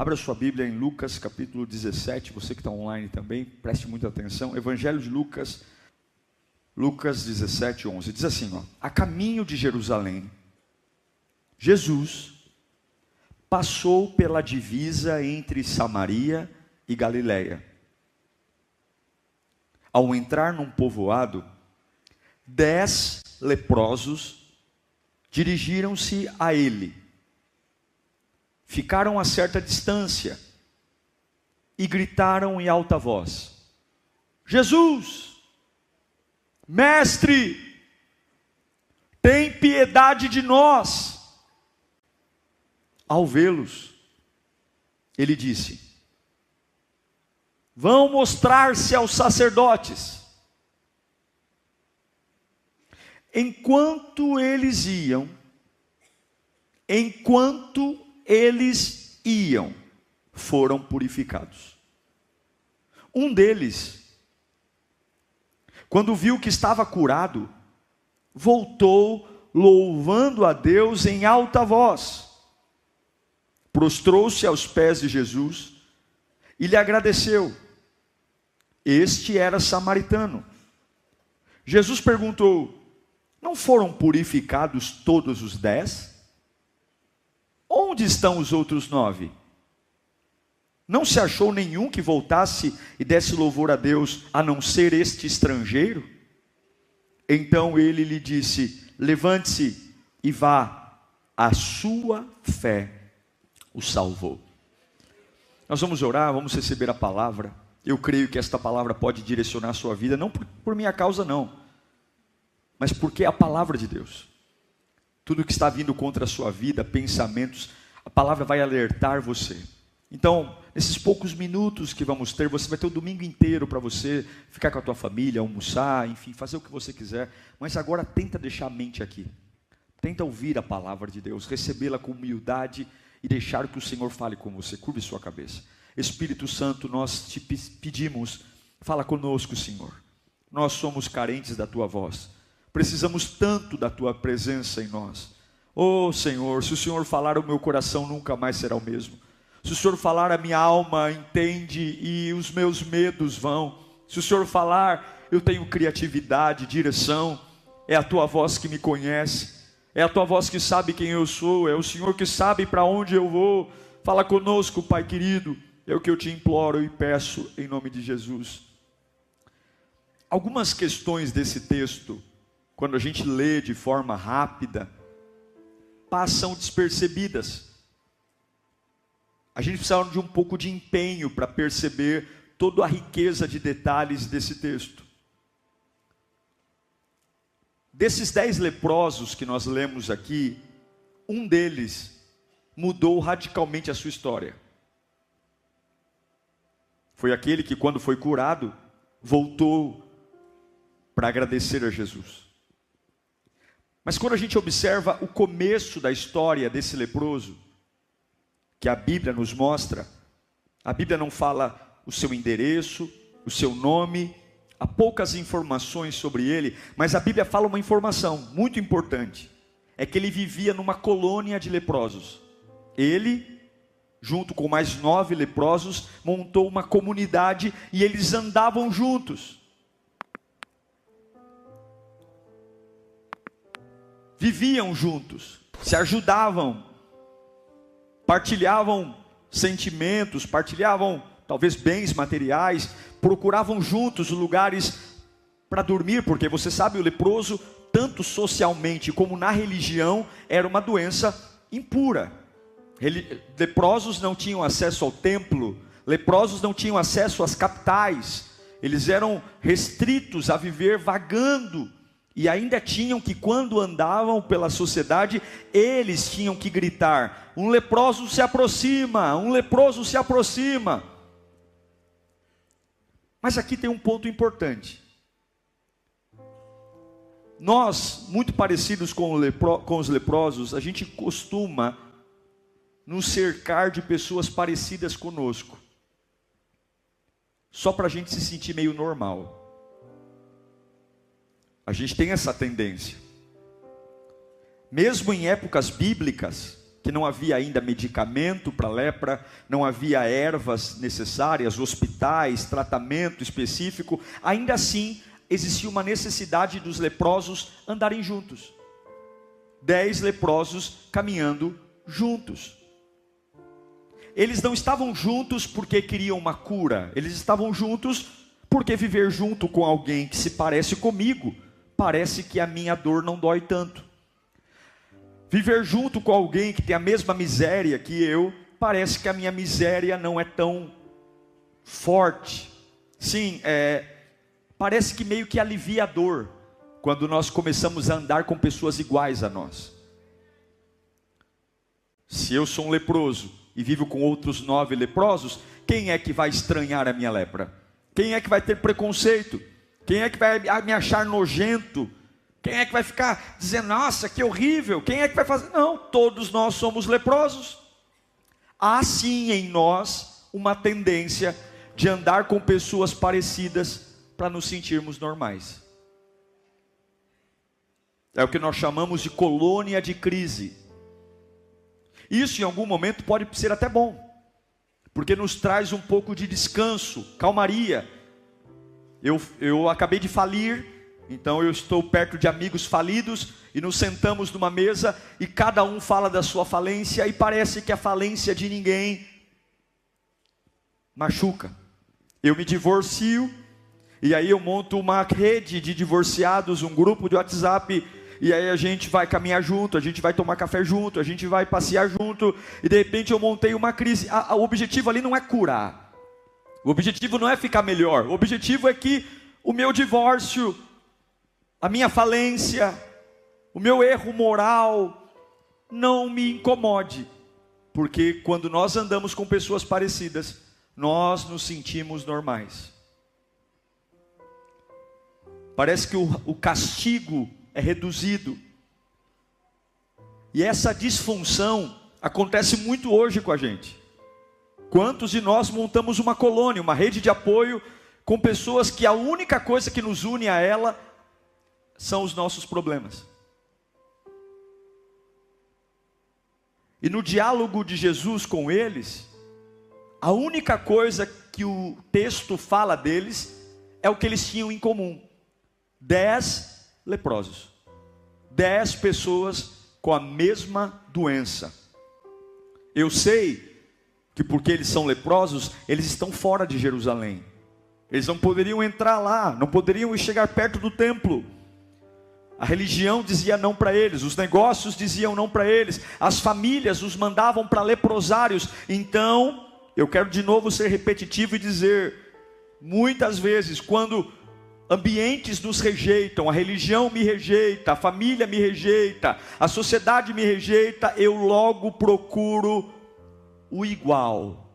Abra sua Bíblia em Lucas capítulo 17, você que está online também, preste muita atenção. Evangelho de Lucas, Lucas 17, 11. Diz assim, a caminho de Jerusalém, Jesus passou pela divisa entre Samaria e Galiléia. Ao entrar num povoado, 10 leprosos dirigiram-se a ele. Ficaram a certa distância e gritaram em alta voz: Jesus, mestre, tem piedade de nós. Ao vê-los, ele disse: vão mostrar-se aos sacerdotes. Enquanto eles iam, foram purificados. Um deles, quando viu que estava curado, voltou louvando a Deus em alta voz. Prostrou-se aos pés de Jesus e lhe agradeceu. Este era samaritano. Jesus perguntou: não foram purificados todos os 10? Onde estão os outros 9? Não se achou nenhum que voltasse e desse louvor a Deus, a não ser este estrangeiro? Então ele lhe disse: levante-se e vá, a sua fé o salvou. Nós vamos orar, vamos receber a palavra. Eu creio que esta palavra pode direcionar a sua vida, não por minha causa não, mas porque é a palavra de Deus. Tudo que está vindo contra a sua vida, pensamentos, a palavra vai alertar você. Então, nesses poucos minutos que vamos ter, você vai ter o domingo inteiro para você ficar com a tua família, almoçar, enfim, fazer o que você quiser. Mas agora tenta deixar a mente aqui. Tenta ouvir a palavra de Deus, recebê-la com humildade e deixar que o Senhor fale com você. Curve sua cabeça. Espírito Santo, nós te pedimos, fala conosco, Senhor. Nós somos carentes da tua voz. Precisamos tanto da tua presença em nós. Oh Senhor, se o Senhor falar, o meu coração nunca mais será o mesmo. Se o Senhor falar, a minha alma entende e os meus medos vão. Se o Senhor falar, eu tenho criatividade, direção. É a tua voz que me conhece. É a tua voz que sabe quem eu sou. É o Senhor que sabe para onde eu vou. Fala conosco, Pai querido. É o que eu te imploro e peço em nome de Jesus. Algumas questões desse texto, quando a gente lê de forma rápida, passam despercebidas. A gente precisa de um pouco de empenho para perceber toda a riqueza de detalhes desse texto. Desses 10 leprosos que nós lemos aqui, um deles mudou radicalmente a sua história. Foi aquele que, quando foi curado, voltou para agradecer a Jesus. Mas quando a gente observa o começo da história desse leproso, que a Bíblia nos mostra, a Bíblia não fala o seu endereço, o seu nome, há poucas informações sobre ele, mas a Bíblia fala uma informação muito importante, é que ele vivia numa colônia de leprosos. Ele, junto com mais 9 leprosos, montou uma comunidade e eles andavam juntos. Viviam juntos, se ajudavam, partilhavam sentimentos, partilhavam talvez bens materiais, procuravam juntos lugares para dormir, porque você sabe, o leproso, tanto socialmente como na religião, era uma doença impura. Leprosos não tinham acesso ao templo, leprosos não tinham acesso às capitais, eles eram restritos a viver vagando, e ainda tinham que, quando andavam pela sociedade, eles tinham que gritar: um leproso se aproxima, um leproso se aproxima. Mas aqui tem um ponto importante. Nós, muito parecidos com os leprosos, a gente costuma nos cercar de pessoas parecidas conosco, só para a gente se sentir meio normal. A gente tem essa tendência. Mesmo em épocas bíblicas, que não havia ainda medicamento para lepra, não havia ervas necessárias, hospitais, tratamento específico, ainda assim existia uma necessidade dos leprosos andarem juntos. 10 leprosos caminhando juntos. Eles não estavam juntos porque queriam uma cura, eles estavam juntos porque viver junto com alguém que se parece comigo, parece que a minha dor não dói tanto. Viver junto com alguém que tem a mesma miséria que eu, parece que a minha miséria não é tão forte. Sim, parece que meio que alivia a dor, quando nós começamos a andar com pessoas iguais a nós. Se eu sou um leproso e vivo com outros 9 leprosos, quem é que vai estranhar a minha lepra? Quem é que vai ter preconceito? Quem é que vai me achar nojento? Quem é que vai ficar dizendo, nossa, que horrível? Quem é que vai fazer? Não, todos nós somos leprosos. Há sim em nós uma tendência de andar com pessoas parecidas para nos sentirmos normais. É o que nós chamamos de colônia de crise. Isso em algum momento pode ser até bom, porque nos traz um pouco de descanso, calmaria. Eu acabei de falir, então eu estou perto de amigos falidos e nos sentamos numa mesa e cada um fala da sua falência e parece que a falência de ninguém machuca. Eu me divorcio e aí eu monto uma rede de divorciados, um grupo de WhatsApp, e aí a gente vai caminhar junto, a gente vai tomar café junto, a gente vai passear junto, e de repente eu montei uma crise. O objetivo ali não é curar, o objetivo não é ficar melhor, o objetivo é que o meu divórcio, a minha falência, o meu erro moral não me incomode, porque quando nós andamos com pessoas parecidas, nós nos sentimos normais. Parece que o castigo é reduzido, e essa disfunção acontece muito hoje com a gente. Quantos de nós montamos uma colônia, uma rede de apoio, com pessoas que a única coisa que nos une a ela são os nossos problemas. E no diálogo de Jesus com eles, a única coisa que o texto fala deles é o que eles tinham em comum: 10 leprosos, 10 pessoas com a mesma doença. Eu sei que porque eles são leprosos, eles estão fora de Jerusalém, eles não poderiam entrar lá, não poderiam chegar perto do templo. A religião dizia não para eles, os negócios diziam não para eles, as famílias os mandavam para leprosários. Então, eu quero de novo ser repetitivo e dizer, muitas vezes quando ambientes nos rejeitam, a religião me rejeita, a família me rejeita, a sociedade me rejeita, eu logo procuro o igual.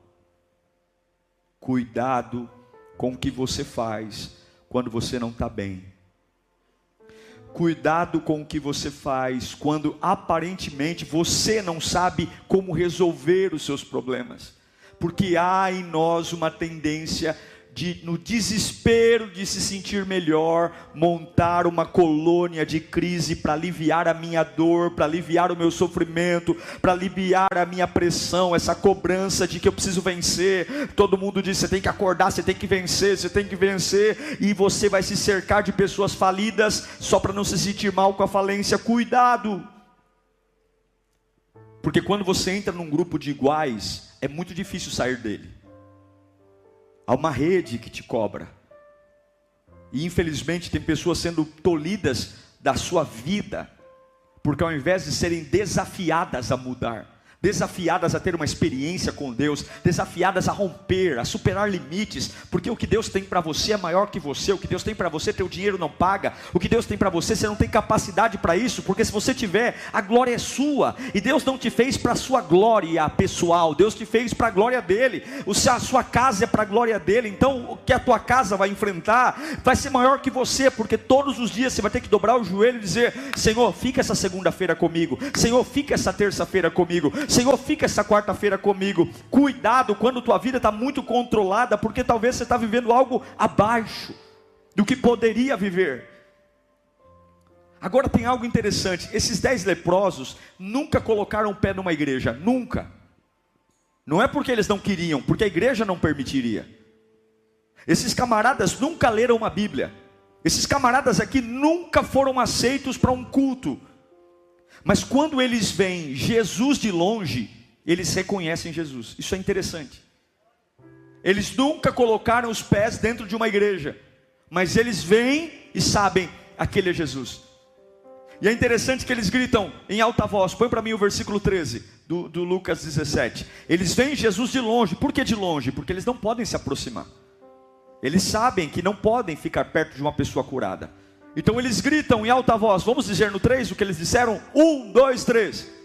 Cuidado com o que você faz quando você não está bem. Cuidado com o que você faz quando aparentemente você não sabe como resolver os seus problemas, porque há em nós uma tendência de, no desespero de se sentir melhor, montar uma colônia de crise para aliviar a minha dor, para aliviar o meu sofrimento, para aliviar a minha pressão, essa cobrança de que eu preciso vencer. Todo mundo diz, você tem que acordar, você tem que vencer, você tem que vencer, e você vai se cercar de pessoas falidas, só para não se sentir mal com a falência. Cuidado, porque quando você entra num grupo de iguais, é muito difícil sair dele. Há uma rede que te cobra. E infelizmente tem pessoas sendo tolhidas da sua vida, porque ao invés de serem desafiadas a mudar, desafiadas a ter uma experiência com Deus, desafiadas a romper, a superar limites, porque o que Deus tem para você é maior que você. O que Deus tem para você, teu dinheiro não paga. O que Deus tem para você, você não tem capacidade para isso, porque se você tiver, a glória é sua, e Deus não te fez para a sua glória pessoal, Deus te fez para a glória dele. A sua casa é para a glória dele, então o que a tua casa vai enfrentar, vai ser maior que você, porque todos os dias você vai ter que dobrar o joelho e dizer, Senhor, fica essa segunda-feira comigo, Senhor, fica essa terça-feira comigo, Senhor, fica essa quarta-feira comigo. Cuidado quando tua vida está muito controlada, porque talvez você está vivendo algo abaixo do que poderia viver. Agora tem algo interessante, esses 10 leprosos nunca colocaram o pé numa igreja, nunca. Não é porque eles não queriam, porque a igreja não permitiria. Esses camaradas nunca leram uma Bíblia. Esses camaradas aqui nunca foram aceitos para um culto. Mas quando eles veem Jesus de longe, eles reconhecem Jesus. Isso é interessante. Eles nunca colocaram os pés dentro de uma igreja, mas eles veem e sabem, aquele é Jesus. E é interessante que eles gritam em alta voz. Põe para mim o versículo 13 do Lucas 17. Eles veem Jesus de longe. Por que de longe? Porque eles não podem se aproximar. Eles sabem que não podem ficar perto de uma pessoa curada. Então eles gritam em alta voz. Vamos dizer no 3 o que eles disseram? 1, 2, 3.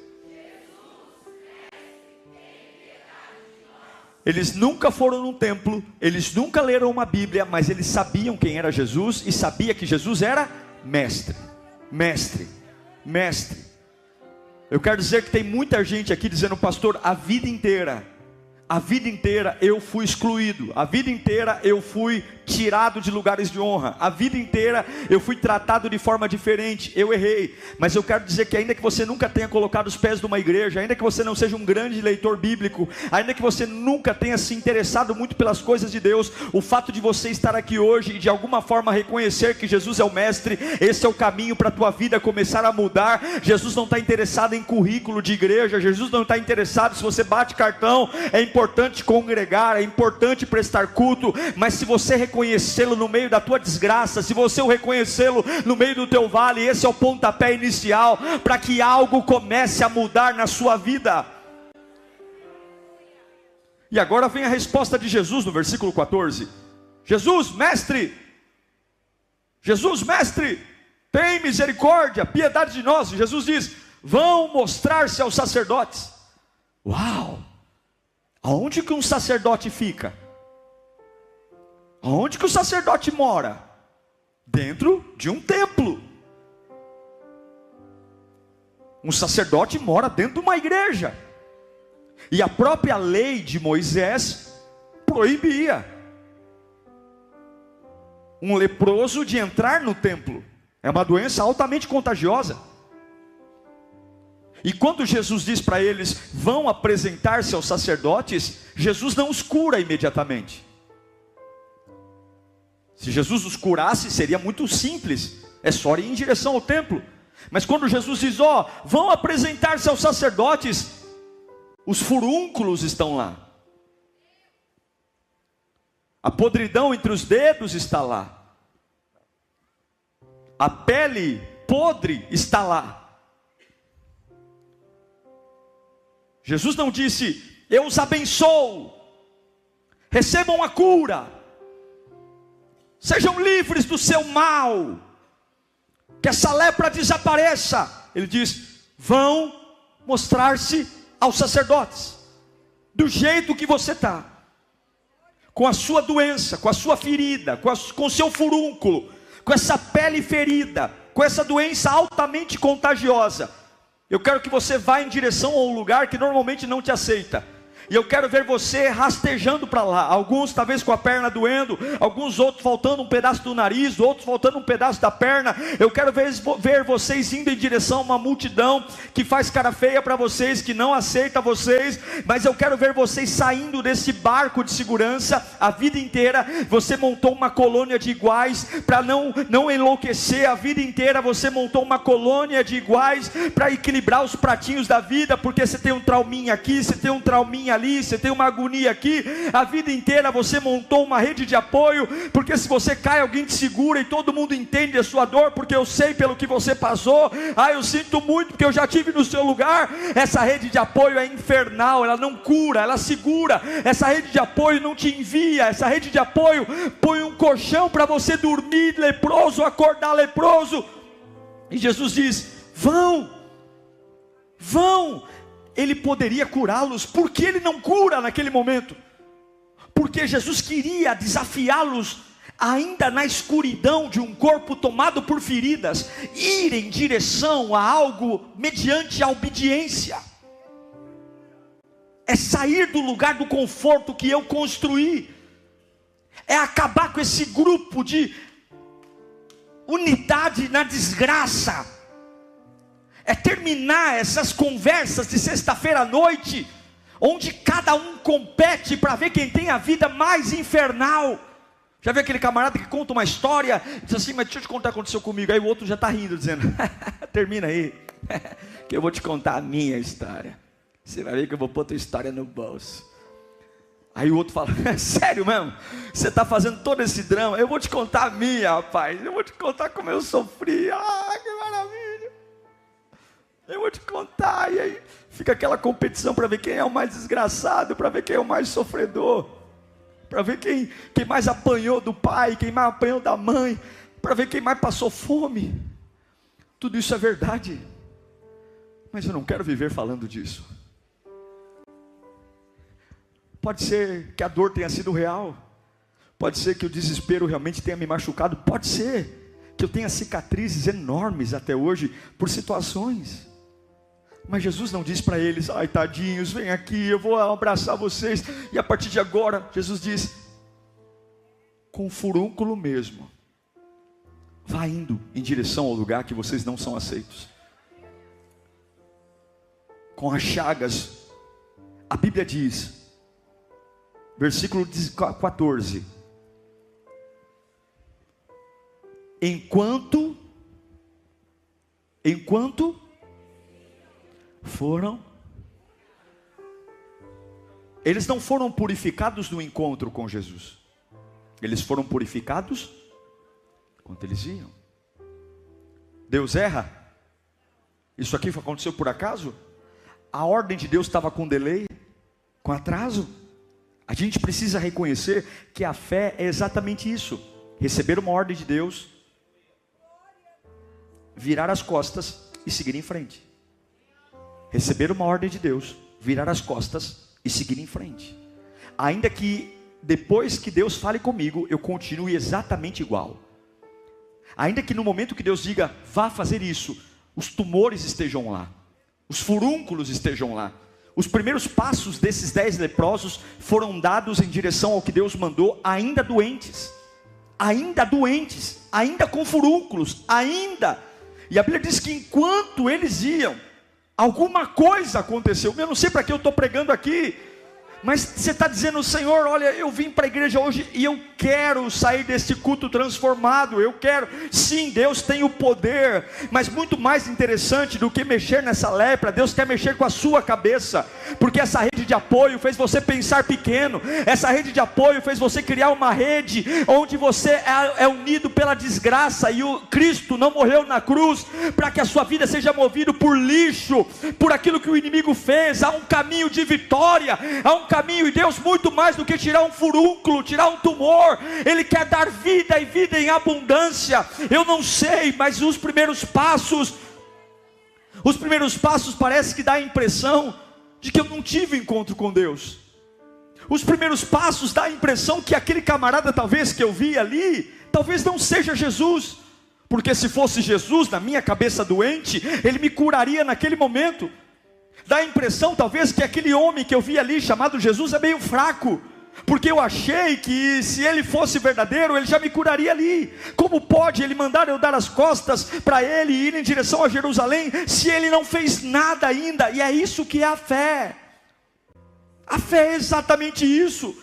Eles nunca foram num templo, eles nunca leram uma Bíblia, mas eles sabiam quem era Jesus e sabia que Jesus era mestre. Mestre, mestre. Eu quero dizer que tem muita gente aqui dizendo, pastor, a vida inteira eu fui excluído, a vida inteira eu fui tirado de lugares de honra, a vida inteira eu fui tratado de forma diferente, eu errei. Mas eu quero dizer que ainda que você nunca tenha colocado os pés numa igreja, ainda que você não seja um grande leitor bíblico, ainda que você nunca tenha se interessado muito pelas coisas de Deus, o fato de você estar aqui hoje e de alguma forma reconhecer que Jesus é o mestre, esse é o caminho para a tua vida começar a mudar. Jesus não está interessado em currículo de igreja, Jesus não está interessado se você bate cartão. É importante congregar, é importante prestar culto, mas se você reconhecê-lo no meio da tua desgraça, se você o reconhecê-lo no meio do teu vale, esse é o pontapé inicial para que algo comece a mudar na sua vida. E agora vem a resposta de Jesus no versículo 14. Jesus, mestre, tem misericórdia, piedade de nós. Jesus diz, vão mostrar-se aos sacerdotes. Uau! Aonde que um sacerdote fica? Aonde que o sacerdote mora? Dentro de um templo. Um sacerdote mora dentro de uma igreja. E a própria lei de Moisés proibia um leproso de entrar no templo. É uma doença altamente contagiosa. E quando Jesus diz para eles, vão apresentar-se aos sacerdotes, Jesus não os cura imediatamente. Se Jesus os curasse, seria muito simples, é só ir em direção ao templo. Mas quando Jesus diz, vão apresentar-se aos sacerdotes, os furúnculos estão lá. A podridão entre os dedos está lá. A pele podre está lá. Jesus não disse, eu os abençoo, recebam a cura, sejam livres do seu mal, que essa lepra desapareça. Ele diz, vão mostrar-se aos sacerdotes, do jeito que você está, com a sua doença, com a sua ferida, com o seu furúnculo, com essa pele ferida, com essa doença altamente contagiosa. Eu quero que você vá em direção a um lugar que normalmente não te aceita. E eu quero ver você rastejando para lá. Alguns talvez com a perna doendo, alguns outros faltando um pedaço do nariz, outros faltando um pedaço da perna. Eu quero ver vocês indo em direção a uma multidão que faz cara feia para vocês, que não aceita vocês. Mas eu quero ver vocês saindo desse barco de segurança. A vida inteira você montou uma colônia de iguais para não enlouquecer. A vida inteira você montou uma colônia de iguais para equilibrar os pratinhos da vida, porque você tem um trauminha aqui, você tem um trauminha ali, você tem uma agonia aqui. A vida inteira você montou uma rede de apoio, porque se você cai, alguém te segura e todo mundo entende a sua dor, porque eu sei pelo que você passou. Eu sinto muito porque eu já tive no seu lugar. Essa rede de apoio é infernal, ela não cura, ela segura. Essa rede de apoio não te envia, essa rede de apoio põe um colchão para você dormir leproso, acordar leproso. E Jesus diz, vão. Ele poderia curá-los. Por que ele não cura naquele momento? Porque Jesus queria desafiá-los, ainda na escuridão de um corpo tomado por feridas, ir em direção a algo mediante a obediência. É sair do lugar do conforto que eu construí. É acabar com esse grupo de unidade na desgraça. É terminar essas conversas de sexta-feira à noite, onde cada um compete para ver quem tem a vida mais infernal. Já viu aquele camarada que conta uma história, diz assim, mas deixa eu te contar o que aconteceu comigo. Aí o outro já está rindo, dizendo, termina aí, que eu vou te contar a minha história. Você vai ver que eu vou pôr tua história no bolso. Aí o outro fala, sério mesmo? Você está fazendo todo esse drama? Eu vou te contar a minha, rapaz. Eu vou te contar como eu sofri. Ah, que maravilha. Eu vou te contar. E aí fica aquela competição para ver quem é o mais desgraçado, para ver quem é o mais sofredor, para ver quem mais apanhou do pai, quem mais apanhou da mãe, para ver quem mais passou fome. Tudo isso é verdade, mas eu não quero viver falando disso. Pode ser que a dor tenha sido real, pode ser que o desespero realmente tenha me machucado, pode ser que eu tenha cicatrizes enormes até hoje por situações. Mas Jesus não diz para eles, ai tadinhos, vem aqui, eu vou abraçar vocês. E a partir de agora, Jesus diz, com furúnculo mesmo, vá indo em direção ao lugar que vocês não são aceitos. Com as chagas, a Bíblia diz, versículo 14, enquanto foram, eles não foram purificados no encontro com Jesus, eles foram purificados quando eles iam. Deus erra? Isso aqui aconteceu por acaso? A ordem de Deus estava com delay, com atraso? A gente precisa reconhecer que a fé é exatamente isso: receber uma ordem de Deus, virar as costas e seguir em frente. Receber uma ordem de Deus, virar as costas e seguir em frente. Ainda que depois que Deus fale comigo, eu continue exatamente igual. Ainda que no momento que Deus diga, vá fazer isso, os tumores estejam lá, os furúnculos estejam lá. Os primeiros passos desses 10 leprosos foram dados em direção ao que Deus mandou, ainda doentes, ainda com furúnculos, ainda. E a Bíblia diz que enquanto eles iam, alguma coisa aconteceu. Eu não sei para que eu estou pregando aqui, mas você está dizendo, Senhor, olha, eu vim para a igreja hoje e eu quero sair desse culto transformado, eu quero. Sim, Deus tem o poder, mas muito mais interessante do que mexer nessa lepra, Deus quer mexer com a sua cabeça, porque essa rede de apoio fez você pensar pequeno, essa rede de apoio fez você criar uma rede, onde você é unido pela desgraça, e o Cristo não morreu na cruz, para que a sua vida seja movida por lixo, por aquilo que o inimigo fez. Há um caminho de vitória, há um caminho, e Deus muito mais do que tirar um furúnculo, tirar um tumor, Ele quer dar vida e vida em abundância. Eu não sei, mas os primeiros passos parece que dá a impressão de que eu não tive encontro com Deus. Os primeiros passos dá a impressão que aquele camarada talvez que eu vi ali, talvez não seja Jesus, porque se fosse Jesus na minha cabeça doente, Ele me curaria naquele momento. Dá a impressão talvez que aquele homem que eu vi ali chamado Jesus é meio fraco, porque eu achei que se ele fosse verdadeiro, ele já me curaria ali. Como pode ele mandar eu dar as costas para ele e ir em direção a Jerusalém, se ele não fez nada ainda? E é isso que é a fé. A fé é exatamente isso.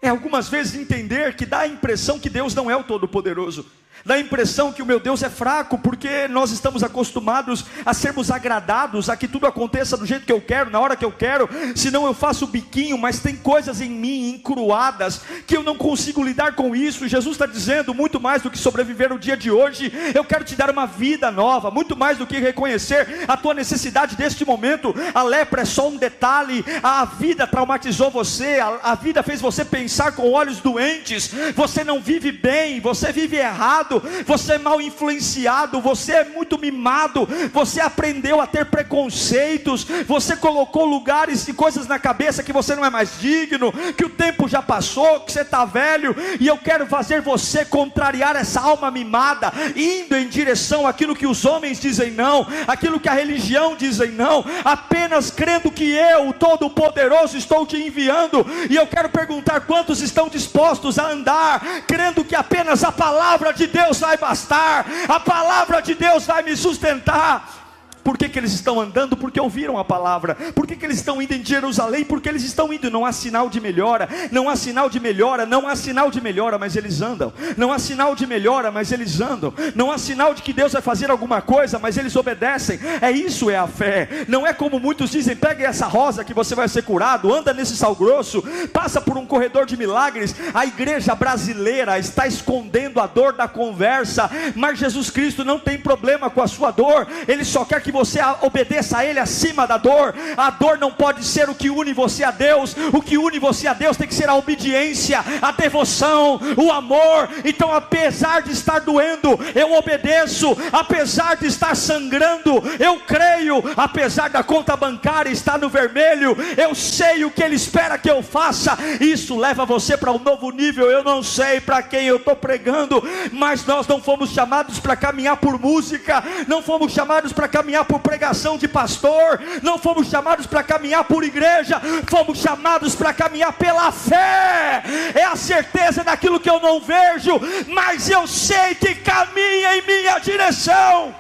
É algumas vezes entender que dá a impressão que Deus não é o Todo-Poderoso. Dá a impressão que o meu Deus é fraco, porque nós estamos acostumados a sermos agradados, a que tudo aconteça do jeito que eu quero, na hora que eu quero, senão eu faço o biquinho. Mas tem coisas em mim encruadas, que eu não consigo lidar com isso. Jesus está dizendo, muito mais do que sobreviver o dia de hoje, eu quero te dar uma vida nova, muito mais do que reconhecer a tua necessidade deste momento. A lepra é só um detalhe, a vida traumatizou você, a vida fez você pensar com olhos doentes, você não vive bem, você vive errado, você é mal influenciado, você é muito mimado, você aprendeu a ter preconceitos, você colocou lugares e coisas na cabeça que você não é mais digno, que o tempo já passou, que você está velho. E eu quero fazer você contrariar essa alma mimada, indo em direção àquilo que os homens dizem não, aquilo que a religião dizem não, apenas crendo que eu, o Todo-Poderoso, estou te enviando. E eu quero perguntar, quantos estão dispostos a andar crendo que apenas a palavra de Deus vai bastar, a palavra de Deus vai me sustentar. Por que eles estão andando? Porque ouviram a palavra. Por que eles estão indo em Jerusalém? Porque eles estão indo. Não há sinal de melhora, não há sinal de melhora, não há sinal de melhora, mas eles andam. Não há sinal de melhora, mas eles andam. Não há sinal de que Deus vai fazer alguma coisa, mas eles obedecem. Isso é a fé. Não é como muitos dizem: pegue essa rosa que você vai ser curado, anda nesse sal grosso, passa por um corredor de milagres. A igreja brasileira está escondendo a dor da conversa, mas Jesus Cristo não tem problema com a sua dor. Ele só quer que você obedeça a Ele acima da dor. A dor não pode ser o que une você a Deus. O que une você a Deus tem que ser a obediência, a devoção, o amor. Então, apesar de estar doendo, eu obedeço. Apesar de estar sangrando, eu creio. Apesar da conta bancária estar no vermelho, eu sei o que Ele espera que eu faça. Isso leva você para um novo nível. Eu não sei para quem eu estou pregando, mas nós não fomos chamados para caminhar por música, não fomos chamados para caminhar por pregação de pastor, não fomos chamados para caminhar por igreja, fomos chamados para caminhar pela fé. É a certeza daquilo que eu não vejo, mas eu sei que caminha em minha direção.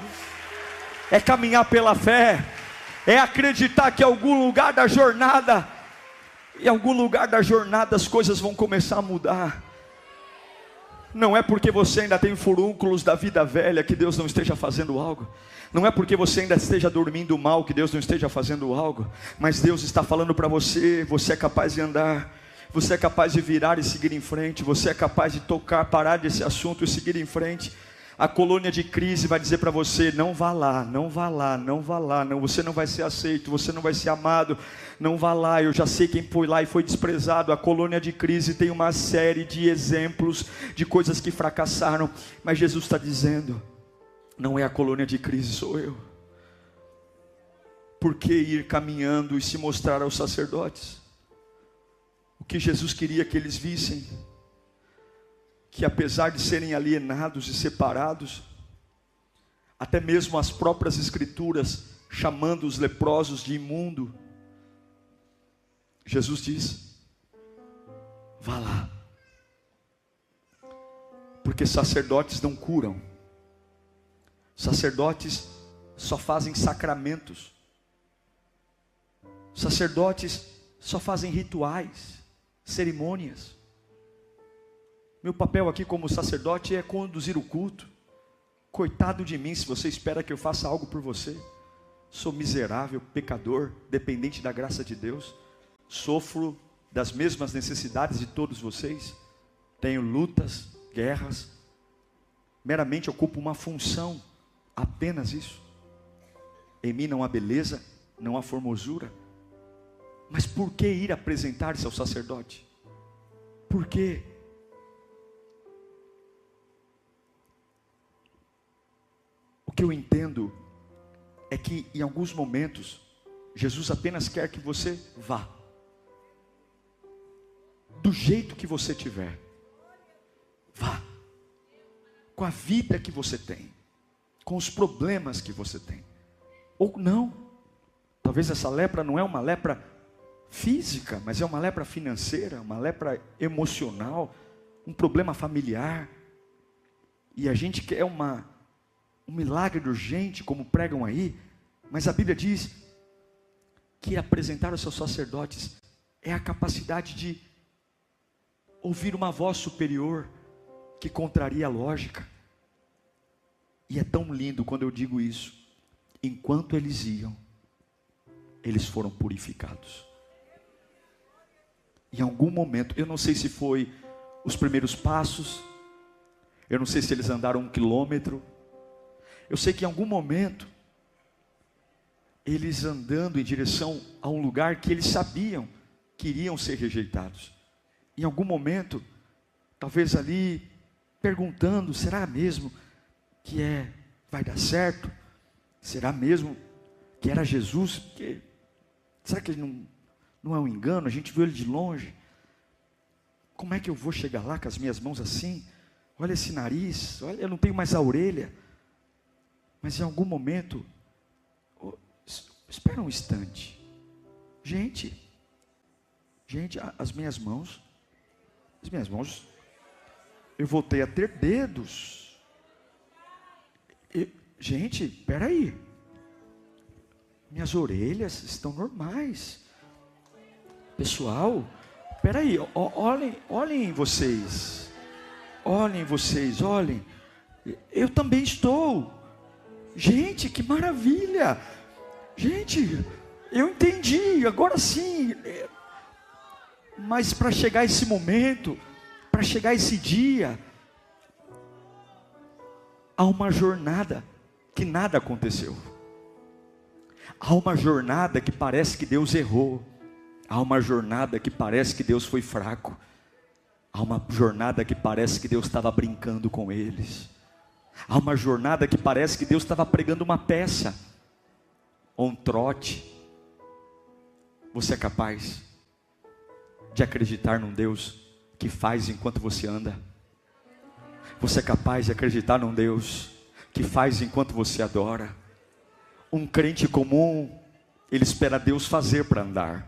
É caminhar pela fé, é acreditar que em algum lugar da jornada, as coisas vão começar a mudar. Não é porque você ainda tem furúnculos da vida velha que Deus não esteja fazendo algo. Não é porque você ainda esteja dormindo mal que Deus não esteja fazendo algo. Mas Deus está falando para você: você é capaz de andar, você é capaz de virar e seguir em frente, você é capaz de tocar, parar desse assunto e seguir em frente. A colônia de crise vai dizer para você: não vá lá, não vá lá, não vá lá, não, você não vai ser aceito, você não vai ser amado, não vá lá, eu já sei quem foi lá e foi desprezado. A colônia de crise tem uma série de exemplos de coisas que fracassaram, mas Jesus está dizendo: não é a colônia de crise, sou eu. Por que ir caminhando e se mostrar aos sacerdotes? O que Jesus queria que eles vissem, que apesar de serem alienados e separados, até mesmo as próprias escrituras chamando os leprosos de imundo, Jesus diz: vá lá, porque sacerdotes não curam, sacerdotes só fazem sacramentos, sacerdotes só fazem rituais, cerimônias. Meu papel aqui como sacerdote é conduzir o culto. Coitado de mim se você espera que eu faça algo por você. Sou miserável, pecador, dependente da graça de Deus. Sofro das mesmas necessidades de todos vocês. Tenho lutas, guerras. Meramente ocupo uma função, apenas isso. Em mim não há beleza, não há formosura. Mas por que ir apresentar-se ao sacerdote? Por quê? O que eu entendo é que em alguns momentos Jesus apenas quer que você vá, do jeito que você tiver. Vá, com a vida que você tem, com os problemas que você tem. Ou não, talvez essa lepra não é uma lepra física, mas é uma lepra financeira, uma lepra emocional, um problema familiar. E a gente quer um milagre urgente, como pregam aí, mas a Bíblia diz que apresentar os seus sacerdotes é a capacidade de ouvir uma voz superior que contraria a lógica. E é tão lindo quando eu digo isso. Enquanto eles iam, eles foram purificados. Em algum momento, eu não sei se foi os primeiros passos, eu não sei se eles andaram 1 quilômetro, eu sei que em algum momento, eles andando em direção a um lugar que eles sabiam que iriam ser rejeitados. Em algum momento, talvez ali, perguntando: será mesmo que vai dar certo? Será mesmo que era Jesus? Será que ele não é um engano? A gente viu ele de longe. Como é que eu vou chegar lá com as minhas mãos assim? Olha esse nariz, olha, eu não tenho mais a orelha. Mas em algum momento, espera um instante. Gente, as minhas mãos, eu voltei a ter dedos. Gente, peraí. Minhas orelhas estão normais. Pessoal, peraí, olhem vocês. Olhem. Eu também estou. Gente, que maravilha. Gente, eu entendi, agora sim. Mas para chegar esse momento, para chegar esse dia, há uma jornada que nada aconteceu. Há uma jornada que parece que Deus errou. Há uma jornada que parece que Deus foi fraco. Há uma jornada que parece que Deus estava brincando com eles. Há uma jornada que parece que Deus estava pregando uma peça, ou um trote. Você é capaz de acreditar num Deus que faz enquanto você anda? Você é capaz de acreditar num Deus que faz enquanto você adora? Um crente comum, ele espera Deus fazer para andar.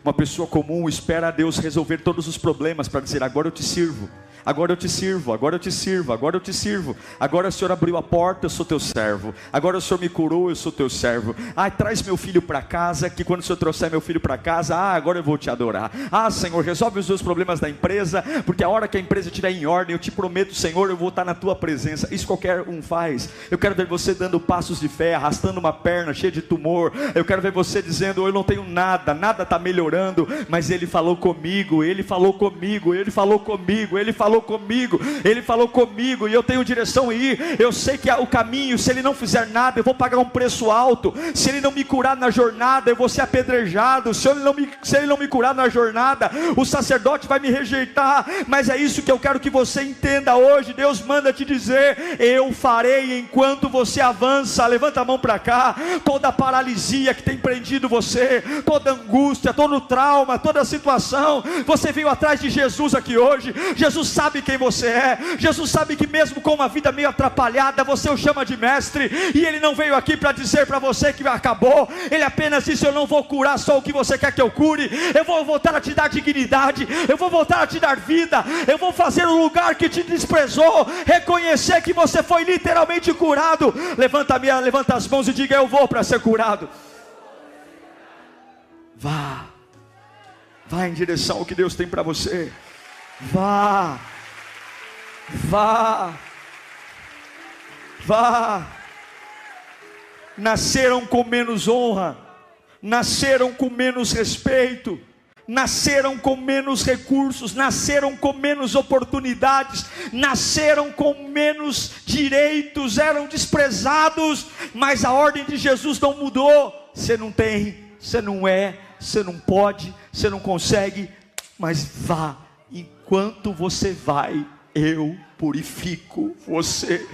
Uma pessoa comum espera Deus resolver todos os problemas para dizer: agora eu te sirvo. Agora eu te sirvo, agora eu te sirvo, agora eu te sirvo. Agora o Senhor abriu a porta, eu sou teu servo. Agora o Senhor me curou, eu sou teu servo. Traz meu filho para casa, que quando o Senhor trouxer meu filho para casa, agora eu vou te adorar. Senhor, resolve os meus problemas da empresa, porque a hora que a empresa estiver em ordem, eu te prometo, Senhor, eu vou estar na tua presença. Isso qualquer um faz. Eu quero ver você dando passos de fé, arrastando uma perna cheia de tumor. Eu quero ver você dizendo: eu não tenho nada, nada está melhorando, mas Ele falou comigo, Ele falou comigo, Ele falou comigo, Ele falou comigo, Ele falou comigo, e eu tenho direção a ir. Eu sei que o caminho, se Ele não fizer nada, eu vou pagar um preço alto. Se Ele não me curar na jornada, eu vou ser apedrejado. Se Ele não me curar na jornada, o sacerdote vai me rejeitar. Mas é isso que eu quero que você entenda hoje. Deus manda te dizer: eu farei enquanto você avança. Levanta a mão para cá. Toda paralisia que tem prendido você, toda angústia, todo trauma, toda situação, você veio atrás de Jesus aqui hoje. Jesus sabe quem você é. Jesus sabe que mesmo com uma vida meio atrapalhada, você o chama de mestre. E Ele não veio aqui para dizer para você que acabou. Ele apenas disse: eu não vou curar só o que você quer que eu cure. Eu vou voltar a te dar dignidade. Eu vou voltar a te dar vida. Eu vou fazer o lugar que te desprezou reconhecer que você foi literalmente curado. Levanta as mãos e diga: eu vou para ser curado. Vá em direção ao que Deus tem para você. Vá. Nasceram com menos honra, nasceram com menos respeito, nasceram com menos recursos, nasceram com menos oportunidades, nasceram com menos direitos, eram desprezados, mas a ordem de Jesus não mudou. Você não tem, você não é, você não pode, você não consegue, mas vá. Enquanto você vai, eu purifico você.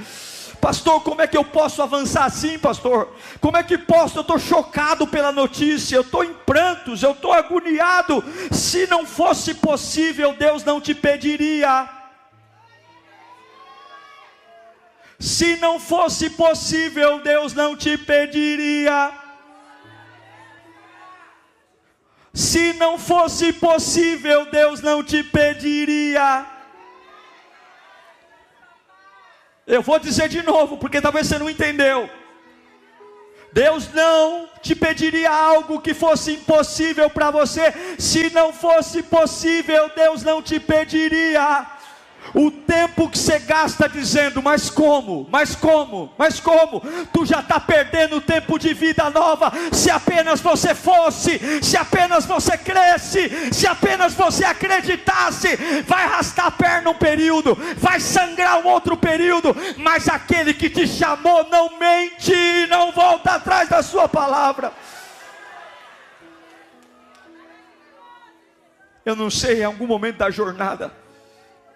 Pastor, como é que eu posso avançar assim, pastor? Como é que posso? Eu estou chocado pela notícia, eu estou em prantos, eu estou agoniado. Se não fosse possível, Deus não te pediria. Se não fosse possível, Deus não te pediria. Se não fosse possível, Deus não te pediria. Eu vou dizer de novo, porque talvez você não entendeu. Deus não te pediria algo que fosse impossível para você. Se não fosse possível, Deus não te pediria. O tempo que você gasta dizendo: mas como? Tu já está perdendo tempo de vida nova. Se apenas você fosse, se apenas você cresce, se apenas você acreditasse. Vai arrastar a perna um período, vai sangrar um outro período, mas aquele que te chamou não mente, não volta atrás da sua palavra. Eu não sei, em algum momento da jornada,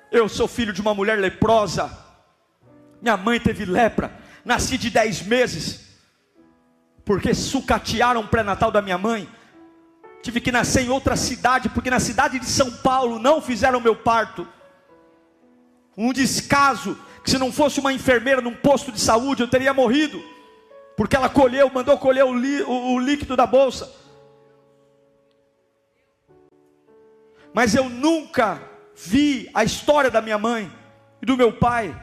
eu sou filho de uma mulher leprosa. Minha mãe teve lepra. Nasci de 10 meses, porque sucatearam o pré-natal da minha mãe. Tive que nascer em outra cidade, porque na cidade de São Paulo não fizeram meu parto. Um descaso, que se não fosse uma enfermeira num posto de saúde, eu teria morrido. Porque ela mandou colher o líquido da bolsa. Mas eu nunca vi a história da minha mãe e do meu pai,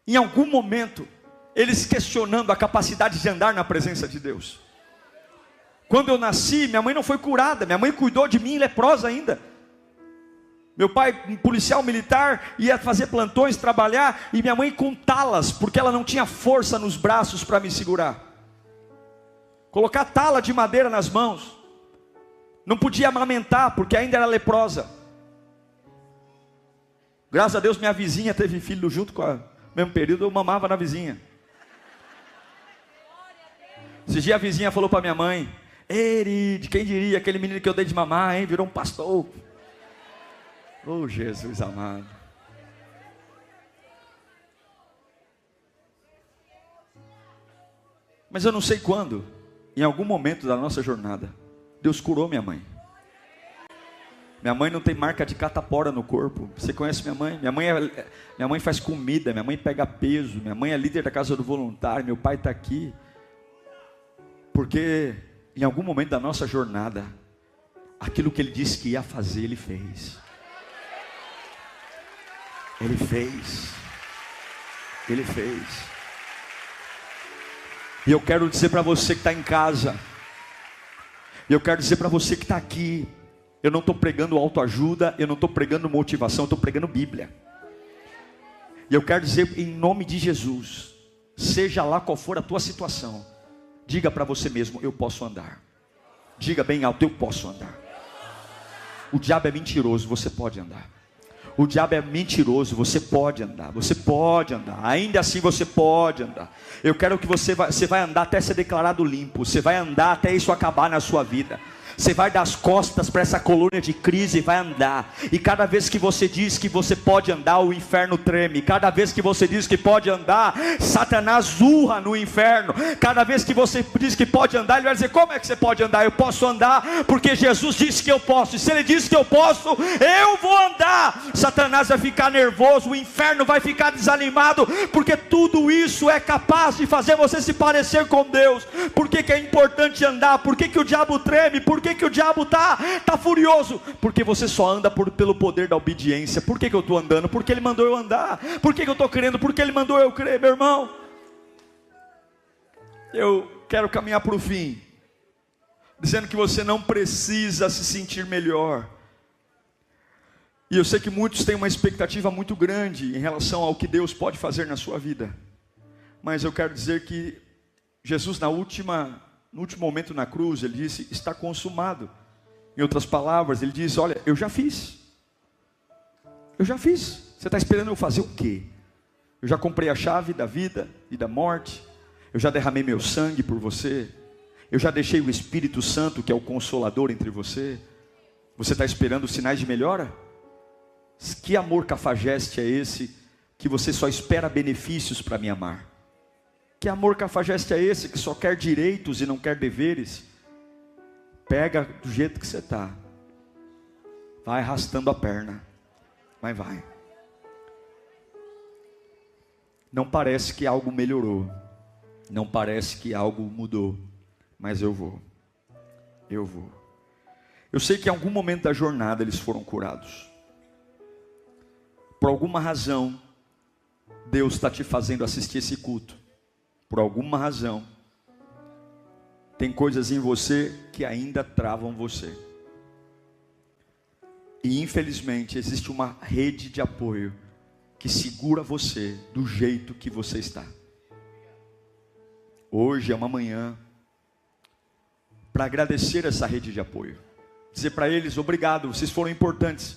em algum momento, eles questionando a capacidade de andar na presença de Deus. Quando eu nasci, minha mãe não foi curada, minha mãe cuidou de mim leprosa ainda. Meu pai, um policial militar, ia fazer plantões, trabalhar, e minha mãe com talas, porque ela não tinha força nos braços para me segurar. Colocar tala de madeira nas mãos. Não podia amamentar, porque ainda era leprosa. Graças a Deus minha vizinha teve filho junto com no mesmo período, eu mamava na vizinha. Esse dia a vizinha falou para minha mãe: Erid, quem diria, aquele menino que eu dei de mamar, hein, virou um pastor. Oh, Jesus amado. Mas eu não sei quando, em algum momento da nossa jornada, Deus curou minha mãe. Minha mãe não tem marca de catapora no corpo. Você conhece minha mãe? Minha mãe faz comida, minha mãe pega peso, minha mãe é líder da casa do voluntário, meu pai está aqui. Porque em algum momento da nossa jornada, aquilo que ele disse que ia fazer, ele fez. Ele fez. Ele fez. E eu quero dizer para você que está em casa, e eu quero dizer para você que está aqui, eu não estou pregando autoajuda, eu não estou pregando motivação, eu estou pregando Bíblia. E eu quero dizer em nome de Jesus, seja lá qual for a tua situação, diga para você mesmo: eu posso andar. Diga bem alto: eu posso andar. O diabo é mentiroso, você pode andar. O diabo é mentiroso, você pode andar. Você pode andar, ainda assim você pode andar. Eu quero que você vai andar até ser declarado limpo. Você vai andar até isso acabar na sua vida. Você vai dar as costas para essa colônia de crise e vai andar. E cada vez que você diz que você pode andar, o inferno treme. Cada vez que você diz que pode andar, Satanás urra no inferno. Cada vez que você diz que pode andar, ele vai dizer: como é que você pode andar? Eu posso andar porque Jesus disse que eu posso. E se ele disse que eu posso, eu vou andar. Satanás vai ficar nervoso, o inferno vai ficar desanimado, porque tudo isso é capaz de fazer você se parecer com Deus. Por que é importante andar? Por que o diabo treme? Por que o diabo está furioso? Porque você só anda pelo poder da obediência. Por que eu estou andando? Porque ele mandou eu andar. Por que eu estou crendo? Porque ele mandou eu crer, meu irmão. Eu quero caminhar para o fim, dizendo que você não precisa se sentir melhor. E eu sei que muitos têm uma expectativa muito grande em relação ao que Deus pode fazer na sua vida. Mas eu quero dizer que Jesus no último momento na cruz, ele disse: está consumado. Em outras palavras, ele diz: olha, eu já fiz. Eu já fiz. Você está esperando eu fazer o quê? Eu já comprei a chave da vida e da morte. Eu já derramei meu sangue por você. Eu já deixei o Espírito Santo, que é o Consolador, entre você. Você está esperando sinais de melhora? Que amor cafajeste é esse, que você só espera benefícios para me amar? Que amor cafajeste é esse, que só quer direitos e não quer deveres? Pega do jeito que você está, vai arrastando a perna, mas vai. Não parece que algo melhorou, não parece que algo mudou, mas eu vou. Eu sei que em algum momento da jornada eles foram curados. Por alguma razão, Deus está te fazendo assistir esse culto. Por alguma razão, tem coisas em você que ainda travam você. E infelizmente existe uma rede de apoio que segura você do jeito que você está. Hoje é uma manhã para agradecer essa rede de apoio. Dizer para eles: obrigado, vocês foram importantes.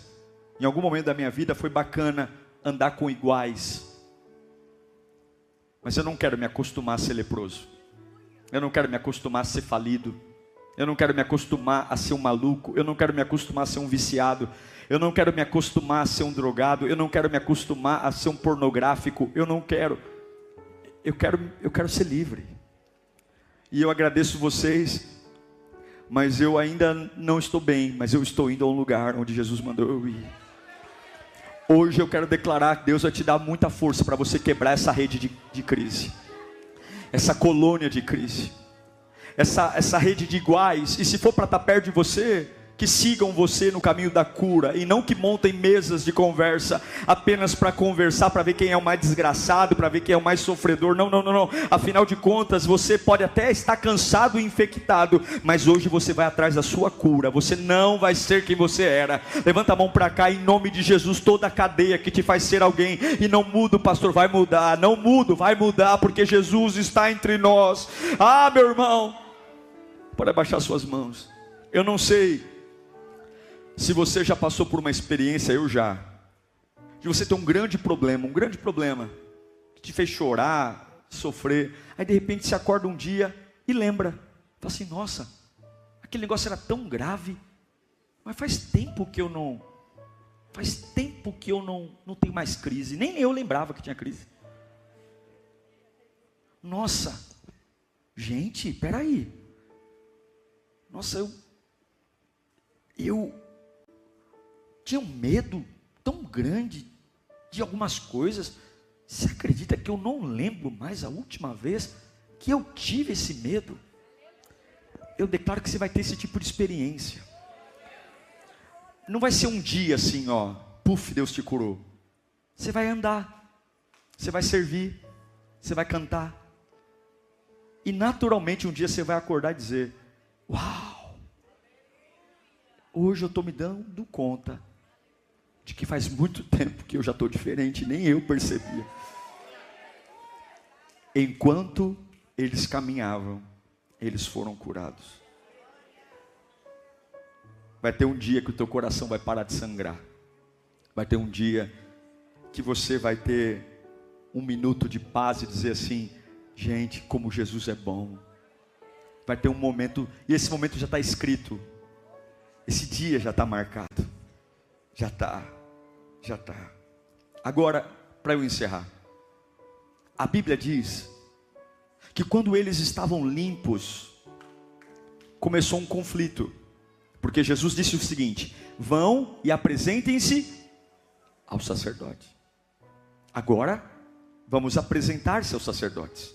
Em algum momento da minha vida foi bacana andar com iguais. Mas eu não quero me acostumar a ser leproso. Eu não quero me acostumar a ser falido. Eu não quero me acostumar a ser um maluco. Eu não quero me acostumar a ser um viciado. Eu não quero me acostumar a ser um drogado. Eu não quero me acostumar a ser um pornográfico. Eu não quero. Eu quero ser livre. E eu agradeço vocês, mas eu ainda não estou bem. Mas eu estou indo a um lugar onde Jesus mandou eu ir. Hoje eu quero declarar que Deus vai te dar muita força para você quebrar essa rede de crise, essa colônia de crise, essa rede de iguais. E se for para estar perto de você, que sigam você no caminho da cura, e não que montem mesas de conversa, apenas para conversar, para ver quem é o mais desgraçado, para ver quem é o mais sofredor. Não, não, não, não. Afinal de contas, você pode até estar cansado e infectado, mas hoje você vai atrás da sua cura. Você não vai ser quem você era. Levanta a mão para cá, em nome de Jesus. Toda a cadeia que te faz ser alguém, e não muda, pastor, vai mudar. Não muda, vai mudar, porque Jesus está entre nós. Ah, meu irmão, pode abaixar suas mãos. Eu não sei se você já passou por uma experiência, eu já, de você ter um grande problema, que te fez chorar, sofrer, aí de repente você acorda um dia e lembra, fala assim, nossa, aquele negócio era tão grave, mas faz tempo que eu não tenho mais crise, nem eu lembrava que tinha crise. Nossa, gente, peraí, nossa, eu tinha um medo tão grande de algumas coisas. Você acredita que eu não lembro mais a última vez que eu tive esse medo? Eu declaro que você vai ter esse tipo de experiência. Não vai ser um dia assim, ó, puf, Deus te curou. Você vai andar, você vai servir, você vai cantar, e naturalmente um dia você vai acordar e dizer, uau, hoje eu estou me dando conta de que faz muito tempo que eu já estou diferente, nem eu percebia. Enquanto eles caminhavam, eles foram curados. Vai ter um dia que o teu coração vai parar de sangrar. Vai ter um dia que você vai ter um minuto de paz e dizer assim, gente, como Jesus é bom. Vai ter um momento, e esse momento já está escrito. Esse dia já está marcado. Já está. Agora, para eu encerrar, a Bíblia diz que quando eles estavam limpos, começou um conflito, porque Jesus disse o seguinte, vão e apresentem-se ao sacerdote. Agora, vamos apresentar-se aos sacerdotes.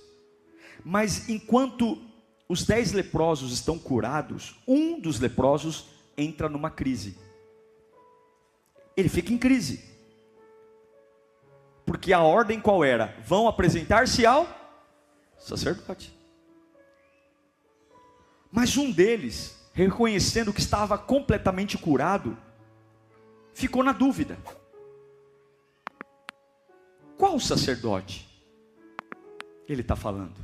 Mas enquanto os 10 leprosos estão curados, um dos leprosos entra numa crise. Ele fica em crise, porque a ordem qual era? Vão apresentar-se ao sacerdote. Mas um deles, reconhecendo que estava completamente curado, ficou na dúvida. Qual sacerdote ele está falando?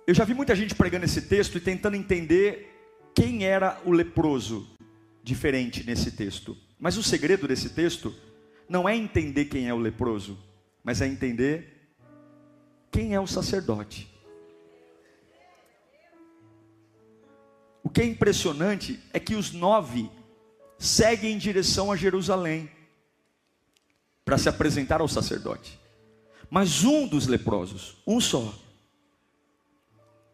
Eu já vi muita gente pregando esse texto e tentando entender quem era o leproso diferente nesse texto. Mas o segredo desse texto não é entender quem é o leproso, mas é entender quem é o sacerdote. O que é impressionante é que os 9 seguem em direção a Jerusalém para se apresentar ao sacerdote. Mas um dos leprosos, um só,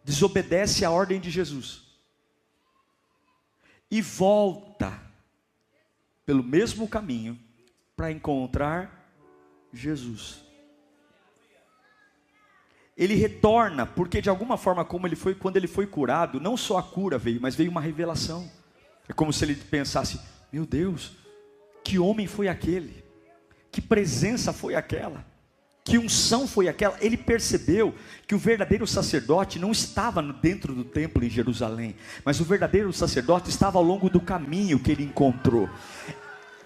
desobedece à ordem de Jesus e volta pelo mesmo caminho para encontrar Jesus. Ele retorna, porque de alguma forma, quando ele foi curado, não só a cura veio, mas veio uma revelação. É como se ele pensasse, meu Deus, que homem foi aquele? Que presença foi aquela? Que unção foi aquela? Ele percebeu que o verdadeiro sacerdote não estava dentro do templo em Jerusalém, mas o verdadeiro sacerdote estava ao longo do caminho que ele encontrou.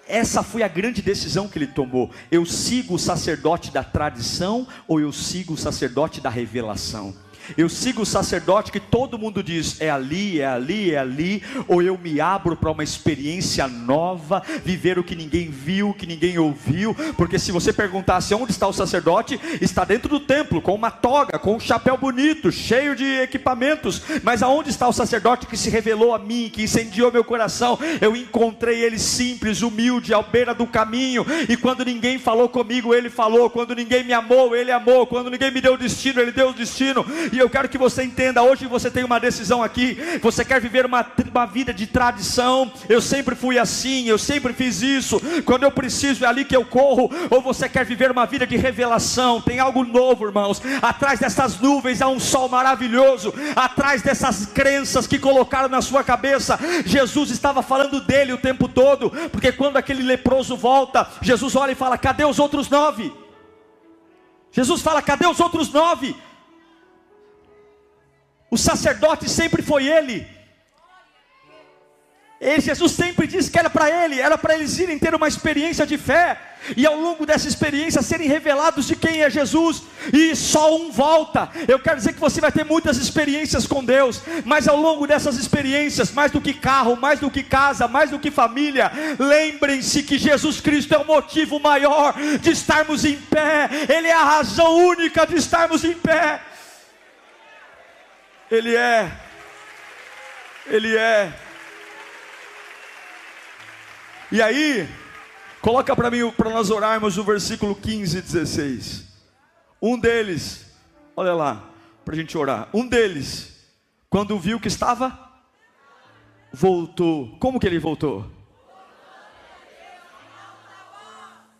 Essa foi a grande decisão que ele tomou. Eu sigo o sacerdote da tradição ou eu sigo o sacerdote da revelação? Eu sigo o sacerdote que todo mundo diz, é ali, é ali, é ali, ou eu me abro para uma experiência nova, viver o que ninguém viu, o que ninguém ouviu, porque se você perguntasse onde está o sacerdote, está dentro do templo, com uma toga, com um chapéu bonito, cheio de equipamentos, mas aonde está o sacerdote que se revelou a mim, que incendiou meu coração? Eu encontrei ele simples, humilde, à beira do caminho, e quando ninguém falou comigo, ele falou, quando ninguém me amou, ele amou, quando ninguém me deu destino, ele deu o destino, e eu quero que você entenda, hoje você tem uma decisão aqui. Você quer viver uma vida de tradição? Eu sempre fui assim, eu sempre fiz isso, quando eu preciso é ali que eu corro. Ou você quer viver uma vida de revelação? Tem algo novo, irmãos. Atrás dessas nuvens há um sol maravilhoso. Atrás dessas crenças que colocaram na sua cabeça, Jesus estava falando dele o tempo todo. Porque quando aquele leproso volta, Jesus olha e fala: cadê os outros 9? Jesus fala: cadê os outros 9? O sacerdote sempre foi ele. Jesus sempre disse que era para eles irem ter uma experiência de fé, e ao longo dessa experiência serem revelados de quem é Jesus, e só um volta. Eu quero dizer que você vai ter muitas experiências com Deus, mas ao longo dessas experiências, mais do que carro, mais do que casa, mais do que família, lembrem-se que Jesus Cristo é o motivo maior de estarmos em pé. Ele é a razão única de estarmos em pé. Ele é. E aí, coloca para mim, para nós orarmos o versículo 15 e 16. Um deles, olha lá, para a gente orar. Um deles, quando viu que estava, voltou. Como que ele voltou?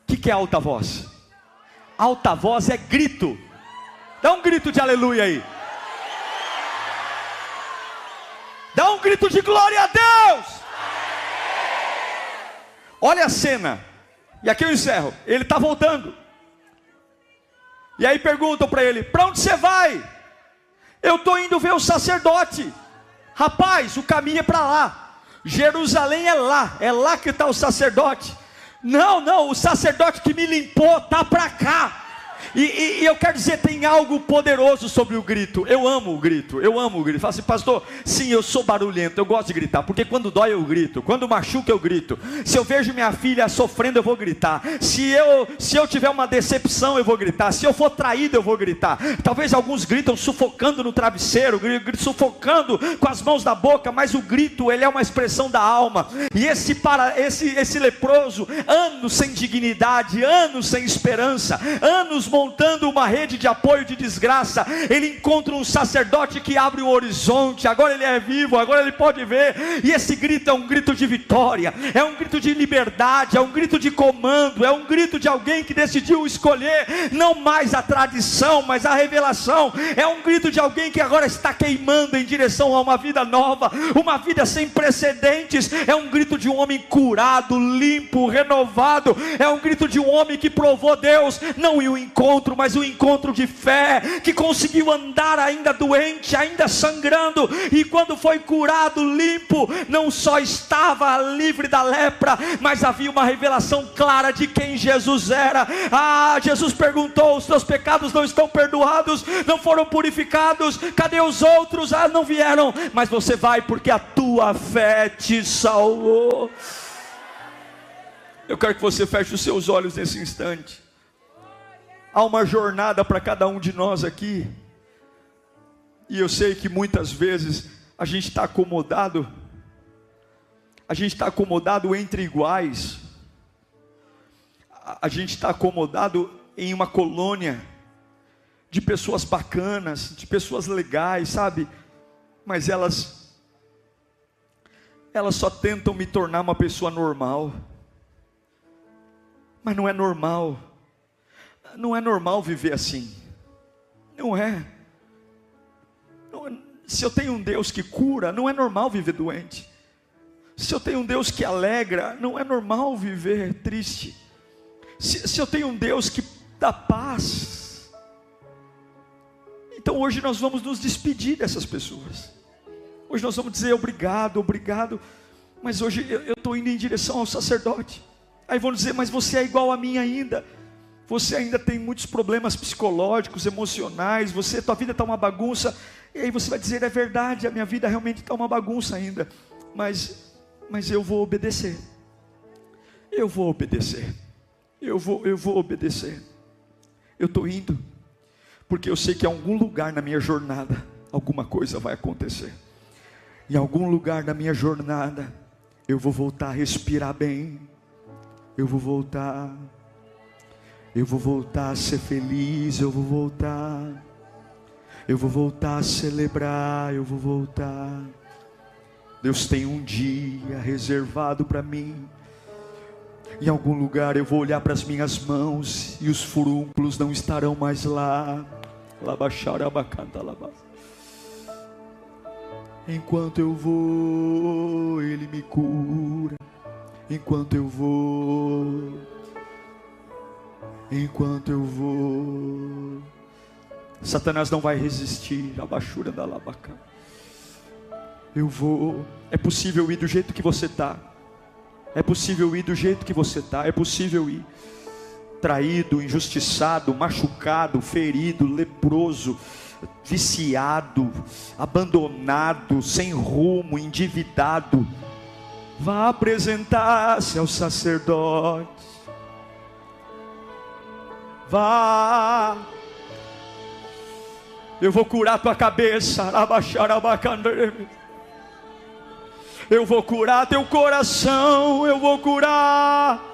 O que é alta voz? Alta voz é grito. Dá um grito de aleluia aí. Dá um grito de glória a Deus. Olha a cena. E aqui eu encerro. Ele está voltando. E aí perguntam para ele: para onde você vai? Eu estou indo ver o sacerdote. Rapaz, o caminho é para lá. Jerusalém é lá que está o sacerdote. Não, o sacerdote que me limpou está para cá. E eu quero dizer, tem algo poderoso sobre o grito. Eu amo o grito. Fala assim: pastor, sim, eu sou barulhento, eu gosto de gritar, porque quando dói eu grito, quando machuca eu grito. Se eu vejo minha filha sofrendo eu vou gritar. Se eu tiver uma decepção eu vou gritar. Se eu for traído eu vou gritar. Talvez alguns gritam sufocando no travesseiro, sufocando com as mãos na boca, mas o grito, ele é uma expressão da alma. E esse leproso, anos sem dignidade, anos sem esperança, anos montando uma rede de apoio de desgraça, ele encontra um sacerdote que abre o horizonte. Agora ele é vivo, agora ele pode ver. E esse grito é um grito de vitória, é um grito de liberdade, é um grito de comando, é um grito de alguém que decidiu escolher não mais a tradição, mas a revelação. É um grito de alguém que agora está queimando em direção a uma vida nova, uma vida sem precedentes. É um grito de um homem curado, limpo, renovado. É um grito de um homem que provou Deus, não o encontro, mas o encontro de fé, que conseguiu andar ainda doente, ainda sangrando, e quando foi curado, limpo, não só estava livre da lepra, mas havia uma revelação clara de quem Jesus era. Jesus perguntou: os teus pecados não estão perdoados, não foram purificados, cadê os outros? Não vieram, mas você vai porque a tua fé te salvou. Eu quero que você feche os seus olhos nesse instante. Há uma jornada para cada um de nós aqui, e eu sei que muitas vezes a gente está acomodado entre iguais, a gente está acomodado em uma colônia de pessoas bacanas, de pessoas legais, sabe? Mas elas só tentam me tornar uma pessoa normal, mas não é normal. Não é normal viver assim. Não é. Se eu tenho um Deus que cura, não é normal viver doente. Se eu tenho um Deus que alegra, não é normal viver triste. Se eu tenho um Deus que dá paz, então hoje nós vamos nos despedir dessas pessoas. Hoje nós vamos dizer obrigado. Mas hoje eu estou indo em direção ao sacerdote. Aí vão dizer: mas você é igual a mim ainda. Você ainda tem muitos problemas psicológicos, emocionais, tua vida está uma bagunça. E aí você vai dizer: é verdade, a minha vida realmente está uma bagunça ainda, mas eu vou obedecer. Eu vou obedecer. Eu estou indo, porque eu sei que em algum lugar na minha jornada, alguma coisa vai acontecer. Em algum lugar da minha jornada, eu vou voltar a respirar bem. Eu vou voltar a ser feliz, eu vou voltar. Eu vou voltar a celebrar, eu vou voltar. Deus tem um dia reservado para mim. Em algum lugar eu vou olhar para as minhas mãos e os furúnculos não estarão mais lá. Enquanto eu vou, Ele me cura. Enquanto eu vou, Satanás não vai resistir. Abaixura da labaca. Eu vou. É possível ir do jeito que você está. É possível ir do jeito que você está. É possível ir traído, injustiçado, machucado, ferido, leproso, viciado, abandonado, sem rumo, endividado. Vá apresentar-se ao sacerdote. Vá. Eu vou curar tua cabeça. Eu vou curar teu coração. Eu vou curar.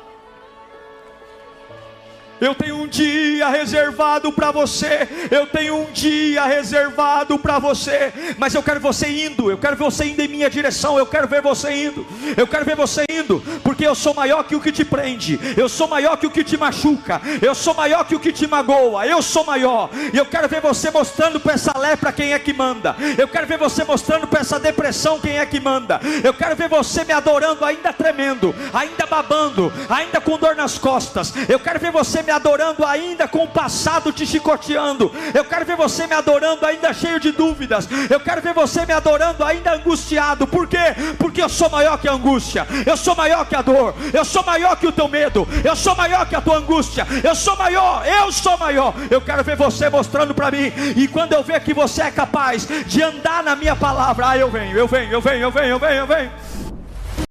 Eu tenho um dia reservado para você. Eu tenho um dia reservado para você. Mas eu quero você indo. Eu quero ver você indo em minha direção. Eu quero ver você indo. Eu quero ver você indo. Porque eu sou maior que o que te prende. Eu sou maior que o que te machuca. Eu sou maior que o que te magoa. Eu sou maior. E eu quero ver você mostrando para essa lepra quem é que manda. Eu quero ver você mostrando para essa depressão quem é que manda. Eu quero ver você me adorando ainda tremendo, ainda babando, ainda com dor nas costas. Eu quero ver você me adorando ainda com o passado te chicoteando. Eu quero ver você me adorando ainda cheio de dúvidas. Eu quero ver você me adorando ainda angustiado. Por quê? Porque eu sou maior que a angústia. Eu sou maior que a dor. Eu sou maior que o teu medo. Eu sou maior que a tua angústia. Eu sou maior. Eu sou maior. Eu quero ver você mostrando para mim. E quando eu ver que você é capaz de andar na minha palavra, eu venho, eu venho, eu venho, eu venho, eu venho, eu venho.